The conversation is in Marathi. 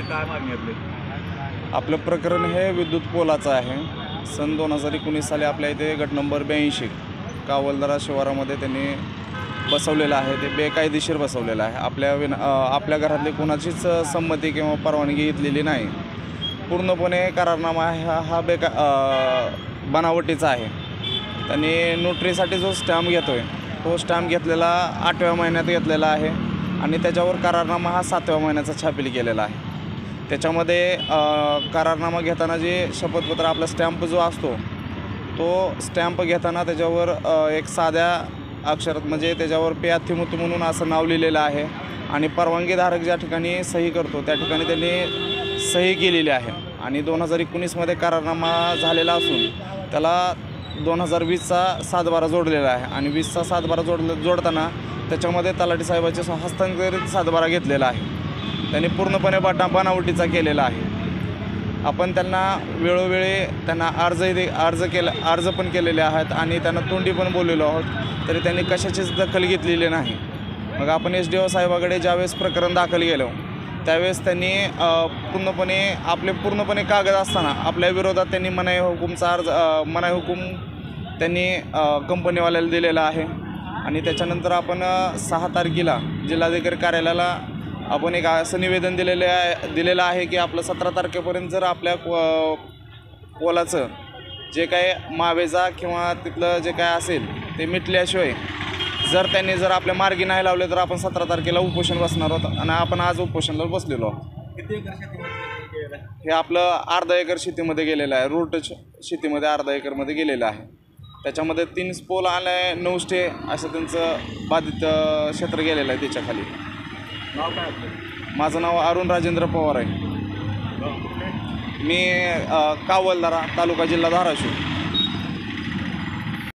प्रकरण काय मागणी आपली? आपलं प्रकरण हे विद्युत पोलाचं आहे. सन 2019 साली आपल्या इथे गट नंबर 82 कावलदरा शिवारामध्ये त्यांनी बसवलेलं आहे. ते बेकायदेशीर बसवलेलं आहे. आपल्या घरातली कोणाचीच संमती किंवा परवानगी घेतलेली नाही. पूर्णपणे करारनामा हा बनावटीचा आहे. त्यांनी नोटरीसाठी जो स्टॅम्प घेतो आहे तो स्टॅम्प घेतलेला 8व्या महिन्यात घेतलेला आहे आणि त्याच्यावर करारनामा हा 7व्या महिन्याचा छापील केलेला आहे. त्याच्यामध्ये करारनामा घेताना जे शपथपत्र आपला स्टॅम्प जो असतो तो स्टॅम्प घेताना त्याच्यावर एक साध्या अक्षरात म्हणजे त्याच्यावर पेयाथिमुतू म्हणून असं नाव लिहिलेलं आहे आणि परवानगीधारक ज्या ठिकाणी सही करतो त्या ठिकाणी त्यांनी सही केलेली आहे आणि 2019मध्ये करारनामा झालेला असून त्याला 2020चा 7/12 जोडलेला आहे आणि 20चा 7/12 जोडताना त्याच्यामध्ये तलाठी साहेबाचे हस्तांतरित 7/12 घेतलेला आहे. त्यांनी पूर्णपणे बनावटीचा केलेला आहे. आपण त्यांना वेळोवेळी त्यांना अर्ज पण केलेले आहेत आणि त्यांना तोंडी पण बोललेलो आहोत तरी त्यांनी कशाचीच दखल घेतलेली नाही. मग आपण SDO साहेबाकडे ज्यावेळेस प्रकरण दाखल केलं त्यावेळेस त्यांनी पूर्णपणे कागद असताना आपल्या विरोधात त्यांनी मनाई हुकूम त्यांनी कंपनीवाल्याला दिलेला आहे आणि त्याच्यानंतर आपण 6 तारखेला जिल्हाधिकारी कार्यालयाला आपण एक असं निवेदन दिलेलं आहे की आपलं 17 तारखेपर्यंत जर आपल्या पोलाचं जे काय मावेजा किंवा तिथलं जे काय असेल ते मिटल्याशिवाय त्यांनी आपल्या मार्गी नाही लावले तर आपण 17 तारखेला उपोषण बसणार आहोत आणि आपण आज उपोषणाला बसलेलो आहोत. किती एकर शेतीमध्ये गेलेलं आहे? हे आपलं अर्धा एकर शेतीमध्ये गेलेलं आहे. रूट शेतीमध्ये अर्धा एकरमध्ये गेलेलं आहे. त्याच्यामध्ये 3 पोल आणि 9 स्टे असं त्यांचं बाधित क्षेत्र गेलेलं आहे. त्याच्याखाली नाव काय आपलं? माझं नाव अरुण राजेंद्र पवार आहे. गाव कुठले? मी कावलदरा तालुका जिल्हा धाराशिव.